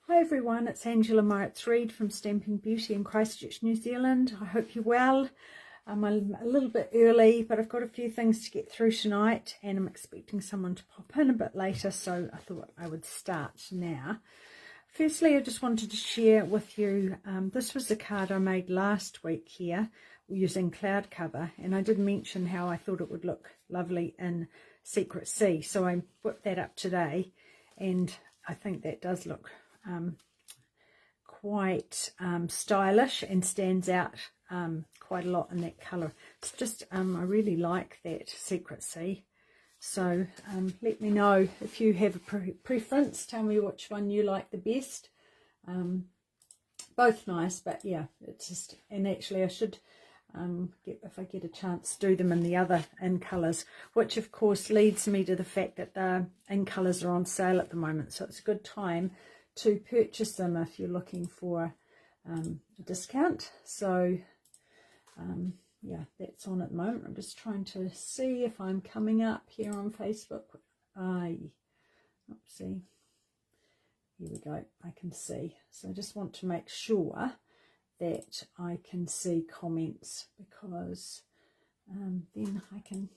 Hi everyone, it's Angela Meiritz-Reid from Stamping Beauty in Christchurch, New Zealand. I hope you're well. I'm a little bit early, but I've got a few things to get through tonight and I'm expecting someone to pop in a bit later, so I thought I would start now. Firstly, I just wanted to share with you, this was the card I made last week here using cloud cover, and I did mention how I thought it would look lovely in Secret Sea, so I whipped that up today and I think that does look quite stylish and stands out quite a lot in that colour. It's just I really like that Secret Sea. So let me know if you have a preference. Tell me which one you like the best. Both nice, but yeah, it's just, and actually I should if I get a chance, do them in the other in colours, which of course leads me to the fact that the in colours are on sale at the moment, so it's a good time to purchase them if you're looking for a discount. So yeah, that's on at the moment. I'm just trying to see if I'm coming up here on Facebook. See, here we go, I can see. So I just want to make sure that I can see comments, because then I can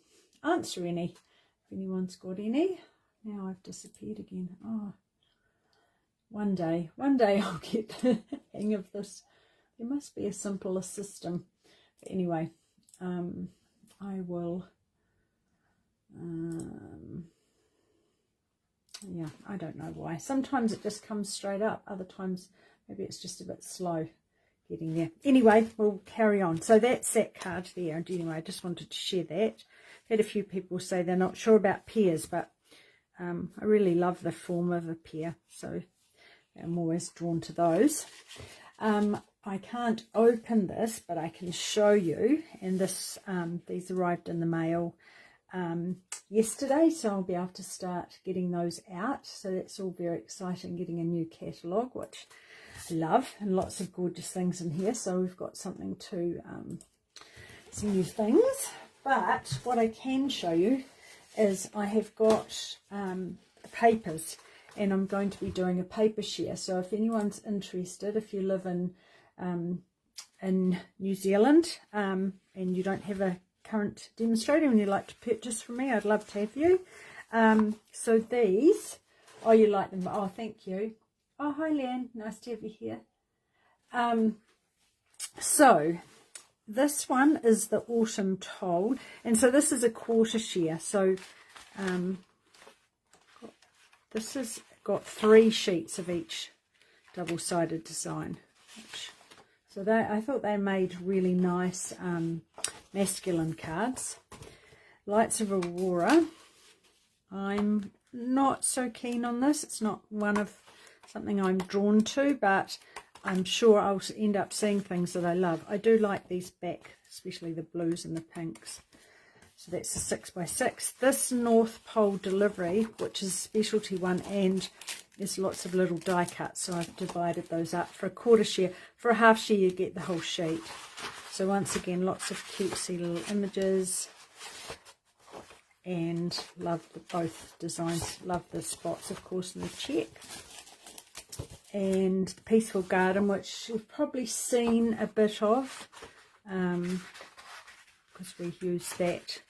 answer any if anyone's got any. Now I've disappeared again. Oh, one day I'll get the hang of this. There must be a simpler system. But anyway, I will yeah, I don't know why. Sometimes it just comes straight up, other times maybe it's just a bit slow getting there. Anyway, we'll carry on. So that's that card there. And anyway, I just wanted to share that. I've had a few people say they're not sure about pears, but I really love the form of a pear, so I'm always drawn to those. I can't open this, but I can show you, and this these arrived in the mail yesterday, so I'll be able to start getting those out. So that's all very exciting, getting a new catalogue, which I love, and lots of gorgeous things in here. So we've got something to some new things. But what I can show you is I have got papers, and I'm going to be doing a paper share. So if anyone's interested, if you live in New Zealand and you don't have a current demonstrator and you'd like to purchase from me, I'd love to have you. So these, oh, you like them? Oh, thank you. Oh, hi Leanne, nice to have you here. So this one is the Autumn Told, and so this is a quarter share. So this has got 3 sheets of each double-sided design. So I thought they made really nice masculine cards. Lights of Aurora. I'm not so keen on this. It's not something I'm drawn to, but I'm sure I'll end up seeing things that I love. I do like these back, especially the blues and the pinks. So that's a 6x6. This North Pole Delivery, which is a specialty one, and there's lots of little die cuts, so I've divided those up. For a quarter share, for a half share you get the whole sheet. So once again, lots of cutesy little images, and love both designs. Love the spots, of course, in the check. And the Peaceful Garden, which you've probably seen a bit of, because we used that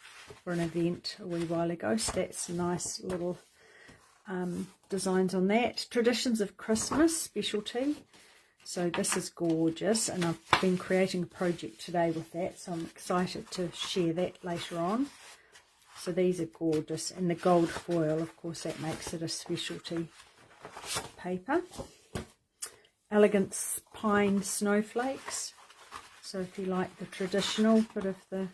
for an event a wee while ago. So that's nice little designs on that. Traditions of Christmas specialty. So this is gorgeous, and I've been creating a project today with that, so I'm excited to share that later on. So these are gorgeous, and the gold foil, of course, that makes it a specialty paper. Elegant Pine Snowflakes. So if you like the traditional bit of the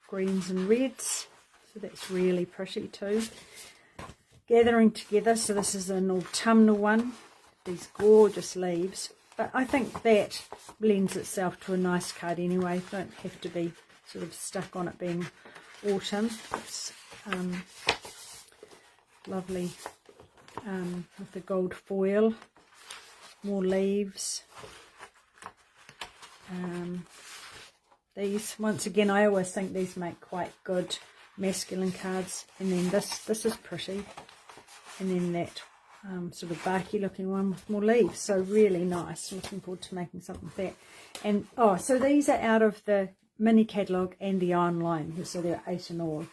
greens and reds, so that's really pretty too. Gathering Together, so this is an autumnal one, these gorgeous leaves, but I think that lends itself to a nice card anyway. You don't have to be sort of stuck on it being autumn. It's lovely with the gold foil, more leaves. These, once again, I always think these make quite good masculine cards. And then this is pretty, and then that sort of barky looking one with more leaves. So really nice. Looking forward to making something with that. And oh, so these are out of the mini catalogue and the online, so there are 8 in all.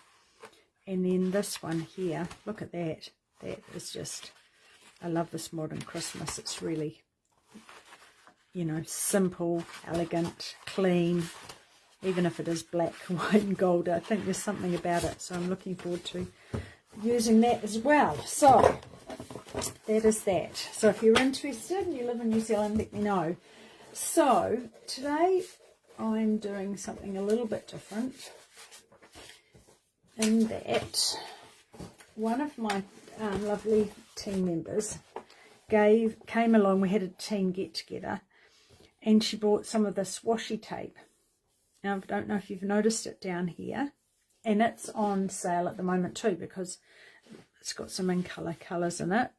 And then this one here, look at that. That is just, I love this modern Christmas. It's really, you know, simple, elegant, clean. Even if it is black, white and gold, I think there's something about it. So I'm looking forward to using that as well. So that is that. So if you're interested and you live in New Zealand, let me know. So today I'm doing something a little bit different, in that one of my lovely team members came along. We had a team get together, and she brought some of this washi tape. Now I don't know if you've noticed it down here, and it's on sale at the moment too, because it's got some in colours in it.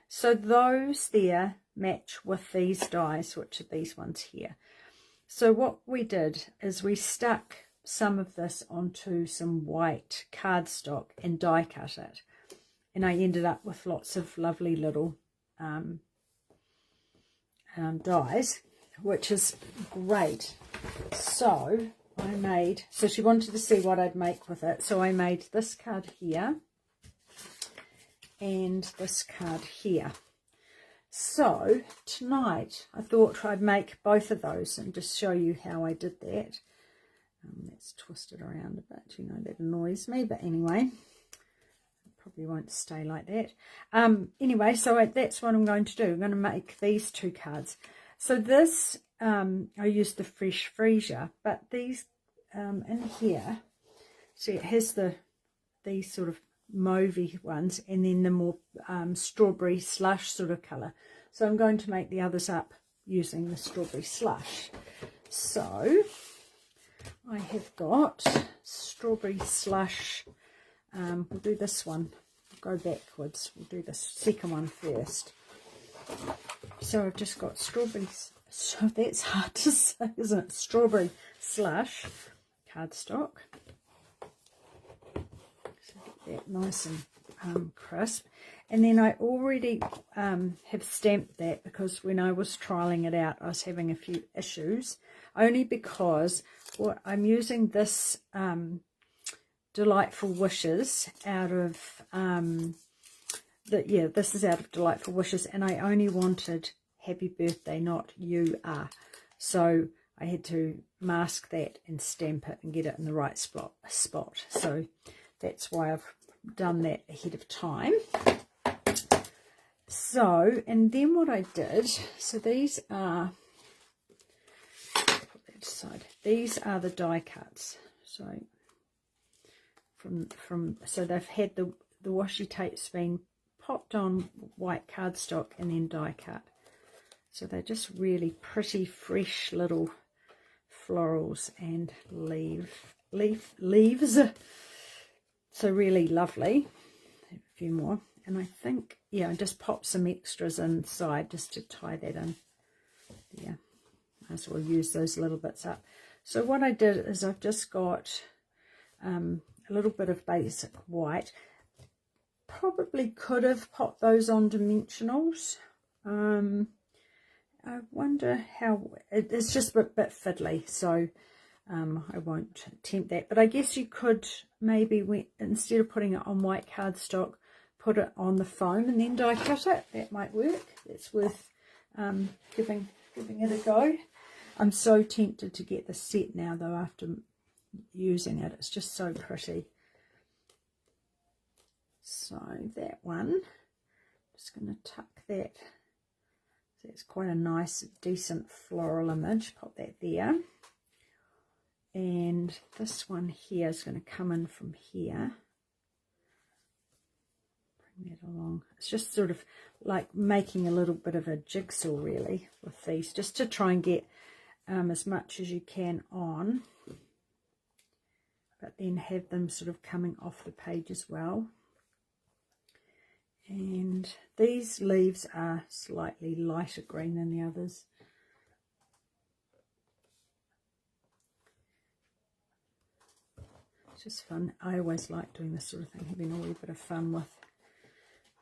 So those there match with these dies, which are these ones here. So what we did is we stuck some of this onto some white cardstock and die cut it, and I ended up with lots of lovely little dies, which is great. So so she wanted to see what I'd make with it, so I made this card here and this card here. So tonight I thought I'd make both of those and just show you how I did that. Let's twist it around a bit, you know, that annoys me, but anyway, it probably won't stay like that. Anyway, so that's what I'm going to do. I'm going to make these 2 cards. So this, I used the Fresh Freesia, but these in here, see, it has these sort of mauvey ones, and then the more strawberry slush sort of colour. So I'm going to make the others up using the strawberry slush. So I have got strawberry slush. We'll do this one. We'll go backwards. We'll do this second one first. So I've just got strawberries. So that's hard to say, isn't it? Strawberry slush cardstock. So get that nice and crisp. And then I already have stamped that, because when I was trialing it out, I was having a few issues. Only because I'm using this Delightful Wishes out of this is out of Delightful Wishes, and I only wanted Happy Birthday, not You Are. So I had to mask that and stamp it and get it in the right spot. So that's why I've done that ahead of time. So, and then what I did, so these are, put that aside, these are the die cuts. So so they've had the washi tape's been popped on white cardstock and then die cut. So they're just really pretty, fresh little florals and leaves. So really lovely. A few more. And I think, yeah, I just pop some extras inside just to tie that in. Yeah, might as well use those little bits up. So what I did is I've just got a little bit of basic white. Probably could have popped those on dimensionals. I wonder how, it's just a bit fiddly, so I won't attempt that. But I guess you could maybe, instead of putting it on white cardstock, put it on the foam and then die cut it. That might work. It's worth giving it a go. I'm so tempted to get the set now, though, after using it. It's just so pretty. So that one, just going to tuck that. So it's quite a nice, decent floral image. Pop that there. And this one here is going to come in from here. Bring that along. It's just sort of like making a little bit of a jigsaw, really, with these, just to try and get as much as you can on, but then have them sort of coming off the page as well. And these leaves are slightly lighter green than the others. It's just fun. I always like doing this sort of thing, having a wee bit of fun with.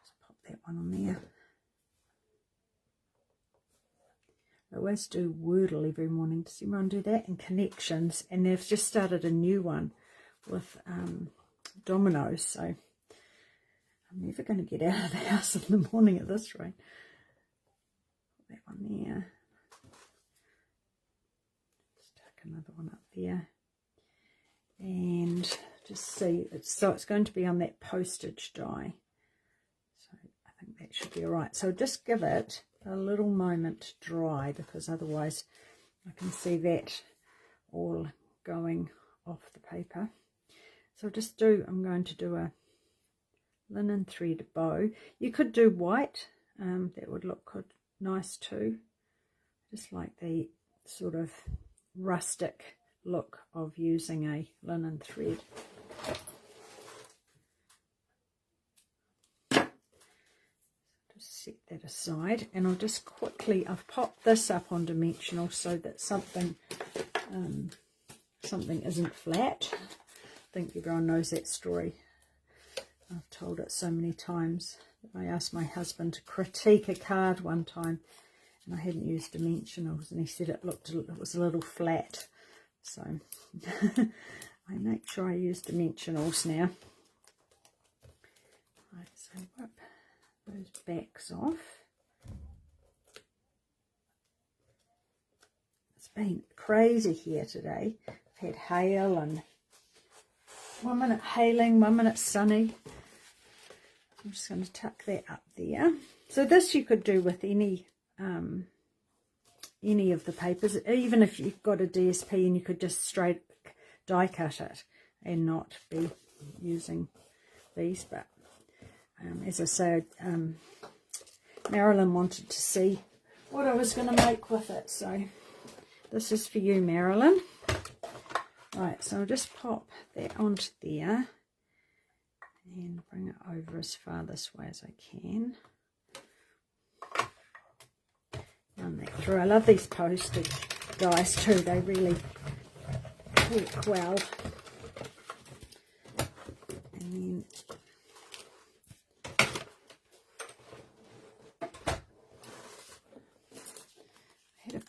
Just pop that one on there. I always do Wordle every morning. Does everyone do that? And connections. And they've just started a new one with dominoes. So I'm never going to get out of the house in the morning at this rate. That one there. Just tuck another one up there. And just see, it's going to be on that postage die. So I think that should be all right. So just give it a little moment to dry, because otherwise I can see that all going off the paper. So I'm going to do a linen thread bow. You could do white, that would look nice too. Just like the sort of rustic look of using a linen thread. Set that aside, and I'll just quickly, I've popped this up on dimensional so that something isn't flat. I think everyone knows that story. I've told it so many times. I asked my husband to critique a card one time, and I hadn't used dimensionals, and he said it was a little flat. So I make sure I use dimensionals now. Right, so whip those backs off. It's been crazy here today. I've had hail, and 1 minute hailing, 1 minute sunny. I'm just going to tuck that up there. So this you could do with any of the papers, even if you've got a DSP, and you could just straight die cut it and not be using these. But as I said, Marilyn wanted to see what I was going to make with it, so this is for you, Marilyn. Right, so I'll just pop that onto there and bring it over as far this way as I can. Run that through. I love these postage dies too, they really work well. And then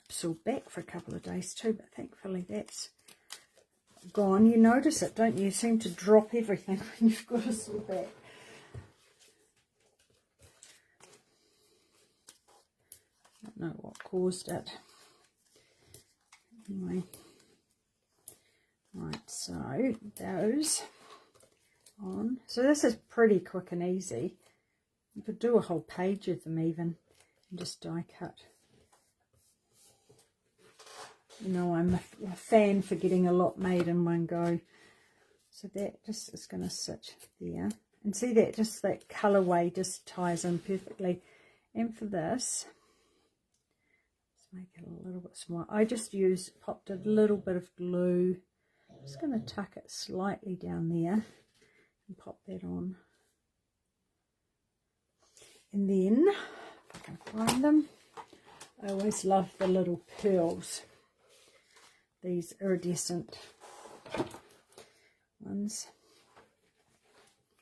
sore back for a couple of days too, but thankfully that's gone. You notice it, don't you? You seem to drop everything when you've got a sore back. I don't know what caused it. Anyway, right, so those on. So this is pretty quick and easy. You could do a whole page of them even and just die cut. You know, I'm a fan for getting a lot made in one go. So that just is going to sit there. And see that, just that colourway just ties in perfectly. And for this, let's make it a little bit smaller. I just popped a little bit of glue. I'm just going to tuck it slightly down there and pop that on. And then, if I can find them, I always love the little pearls. These iridescent ones.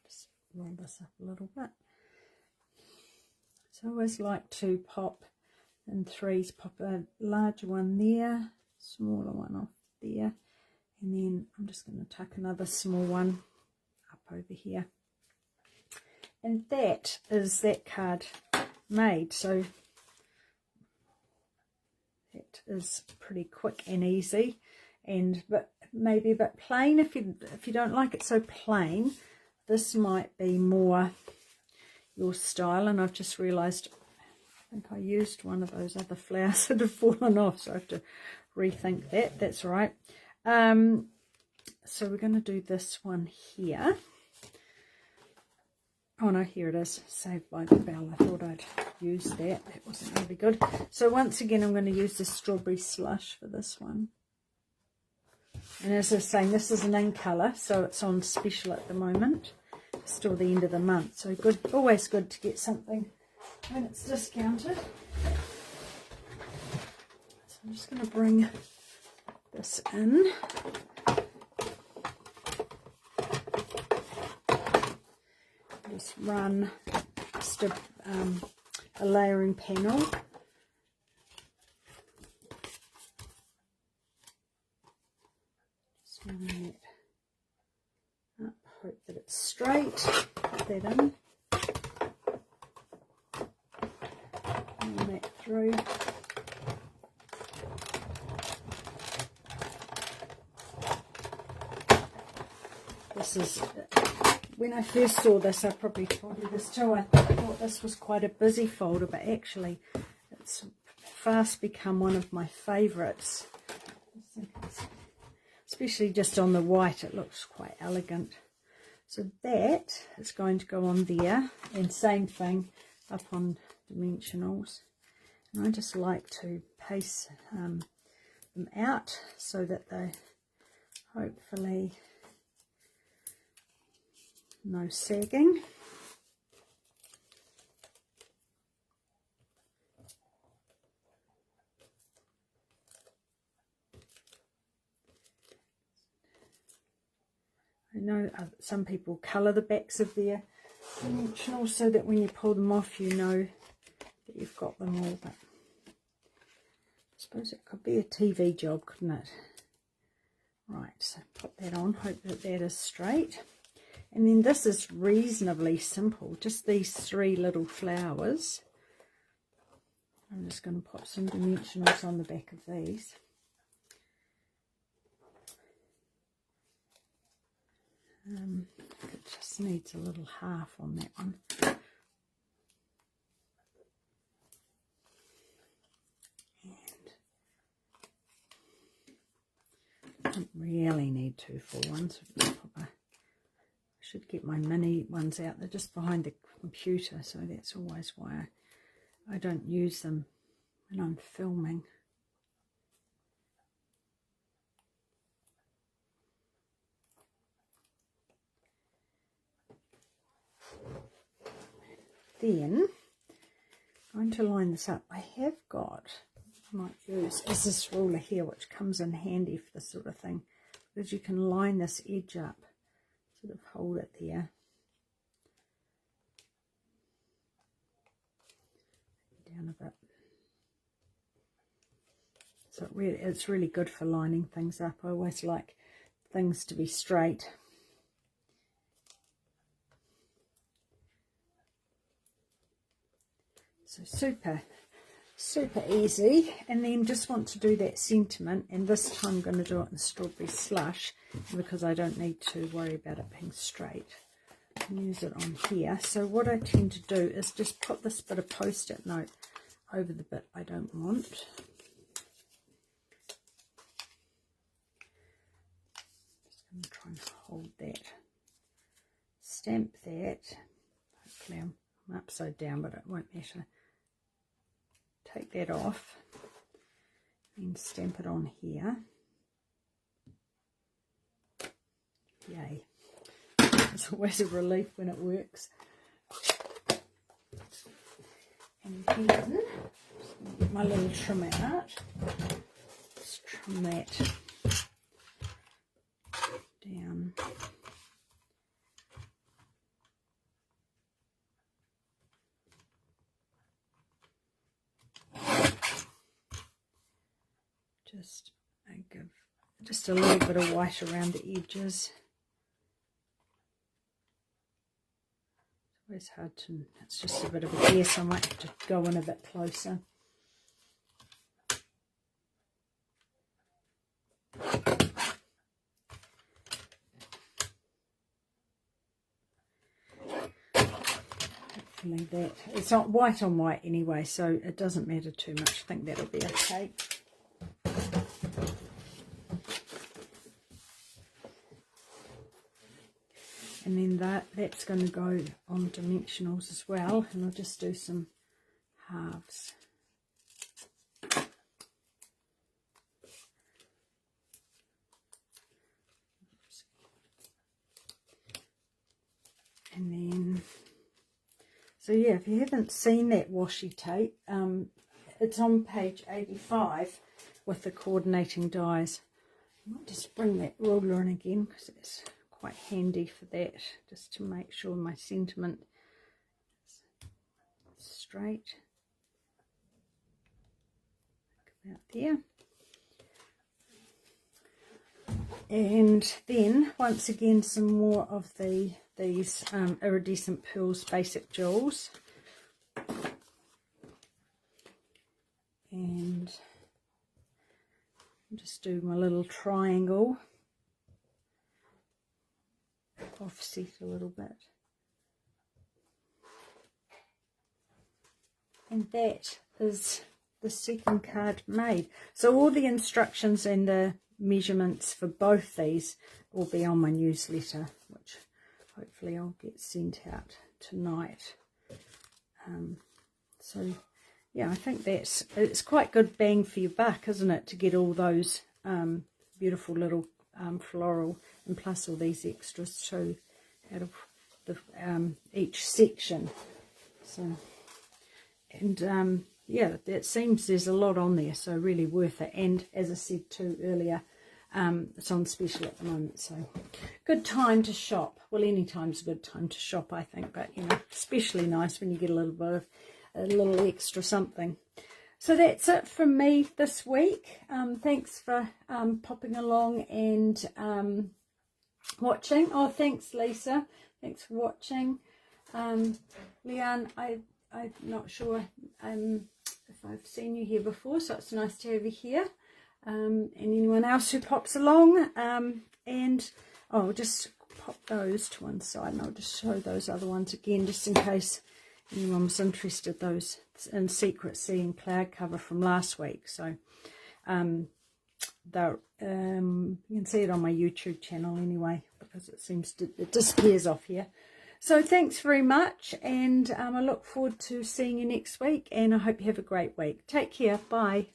Just roll this up a little bit. So I always like to pop in threes, pop a larger one there, smaller one off there, and then I'm just going to tuck another small one up over here. And that is that card made. So it is pretty quick and easy, but maybe a bit plain. If you don't like it so plain, this might be more your style. And I've just realised I think I used one of those other flowers that have fallen off, so I have to rethink that. That's right. So we're going to do this one here. Oh no, here it is, Saved by the Bell. I thought I'd use that. That wasn't really good. So once again, I'm going to use the strawberry slush for this one. And as I was saying, this is an in colour, so it's on special at the moment. It's still the end of the month, so good. Always good to get something when it's discounted. So I'm just going to bring this in. Just run just a layering panel. Just line that up, hope that it's straight, put that in, and that through. This is, when I first saw this, I probably told you this too, I thought this was quite a busy folder, but actually it's fast become one of my favourites. Especially just on the white, it looks quite elegant. So that is going to go on there, and same thing up on dimensionals. And I just like to paste them out so that they hopefully no sagging. I know some people colour the backs of their dimensionals so that when you pull them off you know that you've got them all, but I suppose it could be a TV job, couldn't it? Right, so put that on, hope that that is straight. And then this is reasonably simple, just these 3 little flowers. I'm just going to put some dimensionals on the back of these. It just needs a little half on that one. And I don't really need 2 full ones. I should get my mini ones out. They're just behind the computer, so that's always why I don't use them when I'm filming. Then I'm going to line this up. I have got, I might use, is this ruler here, which comes in handy for this sort of thing, because you can line this edge up, sort of hold it there. Down a bit. So it's really good for lining things up. I always like things to be straight. So super easy. And then just want to do that sentiment, and this time I'm going to do it in strawberry slush because I don't need to worry about it being straight. Use it on here. So what I tend to do is just put this bit of post-it note over the bit I don't want. Just going to try and hold that. Stamp that. Hopefully I'm upside down, but it won't matter. Take that off and stamp it on here. Yay. It's always a relief when it works. And then, just get my little trim out. Just trim that down. Just a little bit of white around the edges. It's always hard to, it's just a bit of a guess. I might have to go in a bit closer. Hopefully that, it's not white on white anyway, so it doesn't matter too much. I think that'll be okay. And then that's going to go on dimensionals as well, and I'll just do some halves. And then, so yeah, if you haven't seen that washi tape, it's on page 85 with the coordinating dies. I might just bring that ruler in again because it's quite handy for that, just to make sure my sentiment is straight. About there. And then once again some more of these iridescent pearls basic jewels, and just do my little triangle, offset a little bit, and that is the second card made. So all the instructions and the measurements for both these will be on my newsletter, which hopefully I'll get sent out tonight. So yeah, I think it's quite good bang for your buck, isn't it, to get all those beautiful little floral, and plus all these extras too out of the each section. So, and yeah, it seems there's a lot on there, so really worth it. And as I said too earlier, it's on special at the moment, so good time to shop. Well, any time's a good time to shop, I think, but you know, especially nice when you get a little bit of a little extra something. So that's it from me this week. Thanks for popping along and watching. Oh, thanks, Lisa. Thanks for watching. Leanne, I'm not sure if I've seen you here before, so it's nice to have you here. And anyone else who pops along. And I'll just pop those to one side, and I'll just show those other ones again, just in case anyone was interested. Those in Secret Sea and Cloud cover from last week. So you can see it on my YouTube channel anyway, because it disappears off here. So thanks very much, and I look forward to seeing you next week, and I hope you have a great week. Take care. Bye.